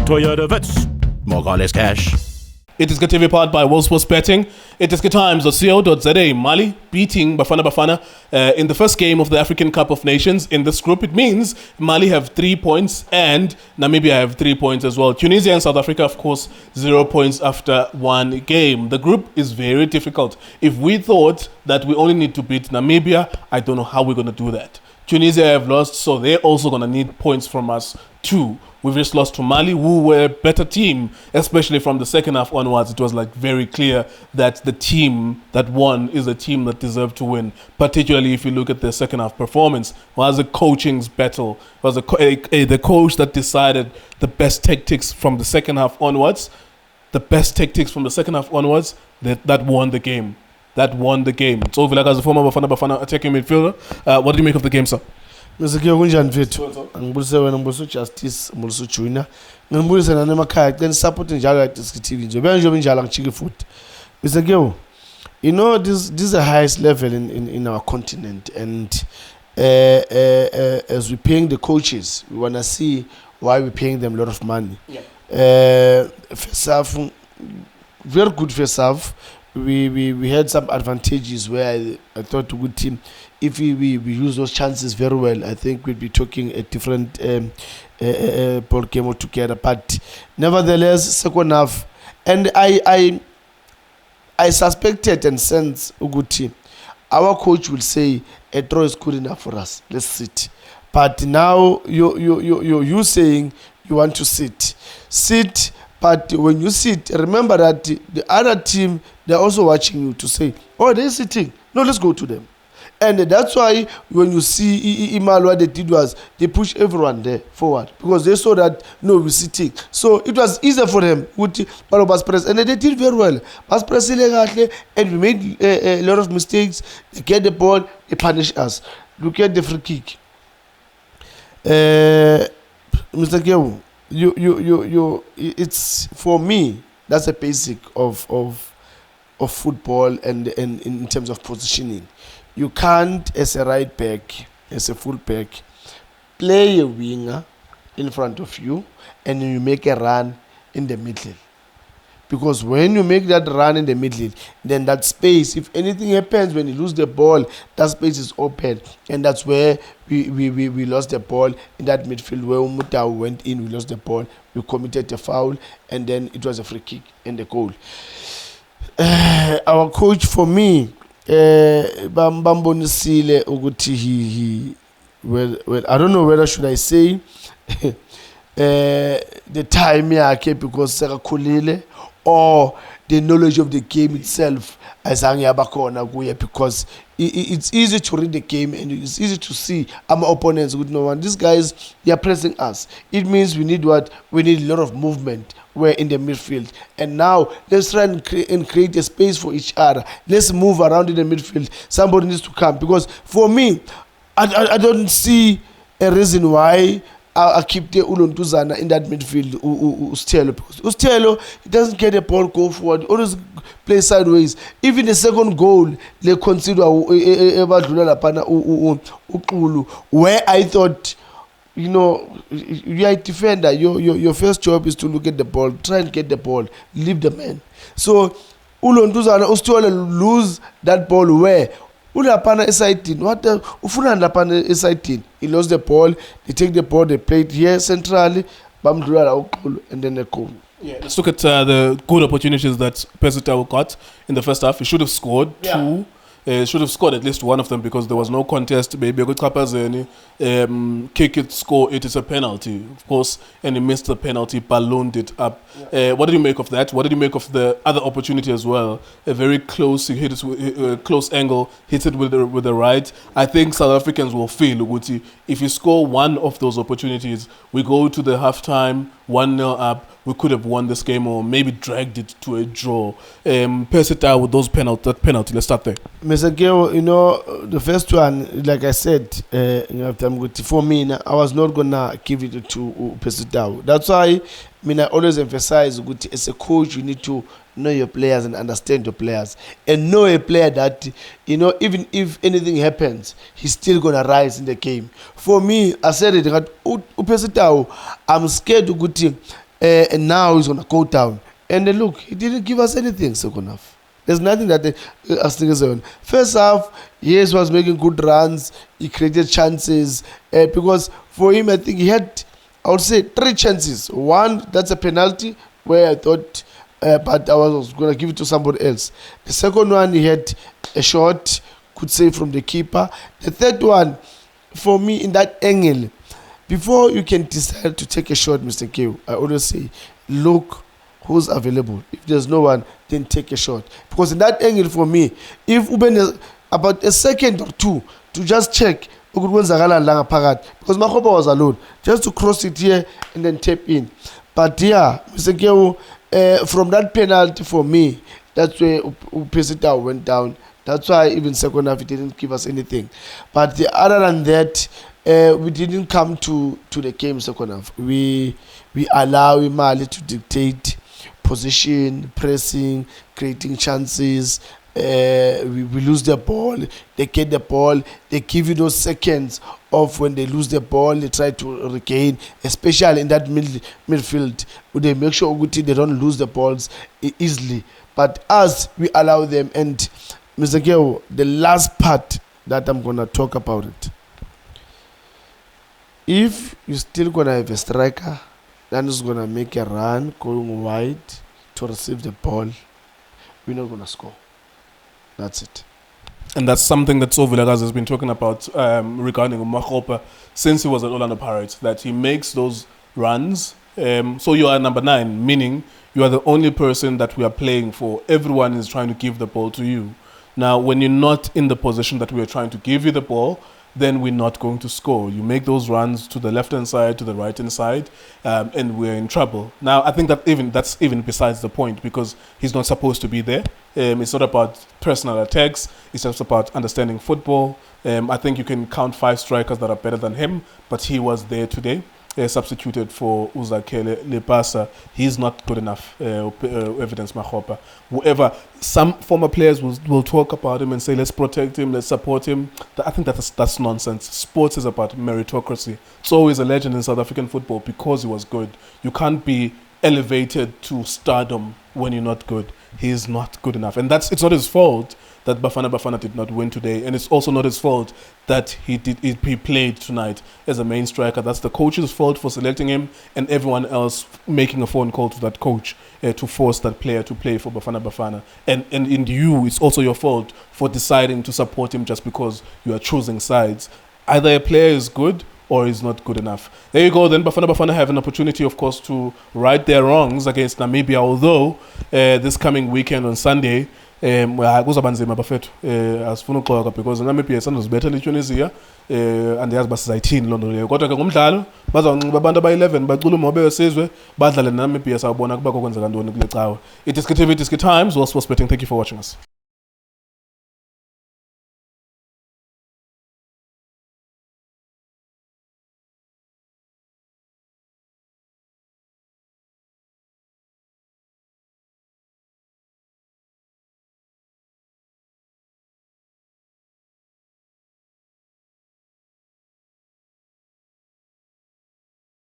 Toyota Vets. Morales Cash. iDiskiTV powered by World Sports Betting. iDiskiTimes.co.za. Mali beating Bafana Bafana in the first game of the African Cup of Nations in this group. It means Mali have 3 points and Namibia have 3 points as well. Tunisia and South Africa, of course, 0 points after one game. The group is very difficult. If we thought that we only need to beat Namibia, I don't know how we're going to do that. Tunisia have lost, so they're also going to need points from us too. We've just lost to Mali, who were a better team, especially from the second half onwards. It was like very clear that the team that won is a team that deserved to win, particularly if you look at their second half performance. It was a coaching's battle. It was the coach that decided the best tactics from the second half onwards. The best tactics from the second half onwards, that won the game. That won the game. Tso Vilakazi, former Bafana Bafana attacking midfielder. What did you make of the game, sir? Mzekio kunjani mfethu angibulise wena ngibulise Justice ngibulise Junior ngibulise nana emakhaya can support njalo iDiskiTV nje benjobe njalo ngichike futhi Mzekio, you know this is the highest level in our continent, and as we're paying the coaches, we want to see why we're paying them a lot of money. First half, very good first half. We had some advantages where I thought a good team, if we use those chances very well, I think we'd be talking a different ball game altogether. But nevertheless, second half, and I suspected and sensed a good team. Our coach will say a draw is good enough for us. Let's sit. But now you saying you want to sit. But when you sit, remember that the other team, they're also watching you to say, oh, they're sitting. No, let's go to them. And that's why when you see Imal, what they did was they push everyone there forward because they saw that, no, we're sitting. So it was easier for them with Bas Press. And they did very well. Bas Press, and we made a lot of mistakes. They get the ball, they punish us. Look at the free kick. Mr. Kewu, it's for me, that's a basic of football and in terms of positioning. You can't, as a right back, as a full back, play a winger in front of you and you make a run in the middle. Because when you make that run in the middle, then that space, if anything happens when you lose the ball, that space is open. And that's where we lost the ball in that midfield where Umutau went in, we lost the ball, we committed a foul, and then it was a free kick and the goal. Our coach, for me, Bambonisile Uguti, well, I don't know whether should I say the time because Sarakulile, or the knowledge of the game itself, because it's easy to read the game and it's easy to see our opponents with no one. These guys, they are pressing us. It means we need what? We need a lot of movement. We're in the midfield. And now, let's try and create a space for each other. Let's move around in the midfield. Somebody needs to come. Because for me, I don't see a reason why I keep the Ulontuzana in that midfield, Ustelo. Because Ustelo, he doesn't get the ball, go forward, always play sideways. Even the second goal, they consider where I thought, you know, you are a defender. Your first job is to look at the ball, try and get the ball, leave the man. So Ulontuzana, Ustelo lose that ball where? Ulapana S18. What the Ufunandapana S18? He lost the ball. They take the ball. They play it here centrally. And then they go. Yeah, let's look at the good opportunities that Pesitao got in the first half. He should have scored two. Should have scored at least one of them because there was no contest. Maybe a good Kapazeni kick it, score it is a penalty, of course, and he missed the penalty, ballooned it up. What did you make of that? What did you make of the other opportunity as well? A very close, he hit it with close angle, hits it with the right. I think South Africans will feel, Uguti, if you score one of those opportunities, we go to the halftime 1-0 up. We could have won this game or maybe dragged it to a draw. Pesita with that penalty. Let's start there. Mr. Geo, you know, the first one, like I said, for me, I was not going to give it to Pesita. That's why I always emphasize, as a coach, you need to know your players and understand your players. And know a player that, you know, even if anything happens, he's still going to rise in the game. For me, I said it, I'm scared to go to and now he's gonna go down. And look, he didn't give us anything second half. There's nothing that I first half, yes, was making good runs. He created chances because for him, I think he had, I would say, 3 chances. One, that's a penalty where I thought, but I was going to give it to somebody else. The second one, he had a shot, could save from the keeper. The third one, for me, in that angle, before you can decide to take a shot, Mr. K, I always say, look who's available. If there's no one, then take a shot. Because in that angle, for me, if Uben about a second or two to just check, because Makhopa was alone, just to cross it here and then tap in. But yeah, Mr. K, from that penalty for me, that's where Upesita went down. That's why even second half, it didn't give us anything. But other than that, we didn't come to the game second half. We allow Imali to dictate position, pressing, creating chances. We lose the ball. They get the ball. They give you those seconds of when they lose the ball. They try to regain, especially in that midfield. They make sure they don't lose the balls easily. But us, we allow them. And Mr. Geo, the last part that I'm going to talk about it. If you're still going to have a striker that is going to make a run going wide to receive the ball, we're not going to score. That's it. And that's something that Tso Vilakazi has been talking about regarding Makhopa since he was at Orlando Pirates, that he makes those runs. So you are number 9, meaning you are the only person that we are playing for. Everyone is trying to give the ball to you. Now, when you're not in the position that we are trying to give you the ball, then we're not going to score. You make those runs to the left-hand side, to the right-hand side, and we're in trouble. Now, I think that that's even besides the point, because he's not supposed to be there. It's not about personal attacks. It's just about understanding football. I think you can count 5 strikers that are better than him, but he was there today. Substituted for Uzakele Lepasa. He's not good enough, evidence Makhopa. Whoever, some former players will talk about him and say, let's protect him, let's support him. I think that's nonsense. Sports is about meritocracy. Tso is a legend in South African football because he was good. You can't be elevated to stardom when you're not good. He's not good enough. And it's not his fault that Bafana Bafana did not win today, and it's also not his fault that he played tonight as a main striker. That's the coach's fault for selecting him, and everyone else making a phone call to that coach to force that player to play for Bafana Bafana. And in you, it's also your fault for deciding to support him just because you are choosing sides. Either a player is good or is not good enough. There you go. Then Bafana Bafana have an opportunity, of course, to right their wrongs against Namibia, although this coming weekend on Sunday, kuzoba nzima bafethu asifuna uxoka because Namibia sanozibetha leTunisia andiyazi basizayithini loo nto leyo, kodwa ke ngomdlalo bazawunxiba abantu aba-11 bacula umobe wesizwe badlale Namibia. Sawubona kuba kokwenzeka ntoni kule cawe. iDiskiTV, Diski Times, Sports Betting. Thank you for watching us.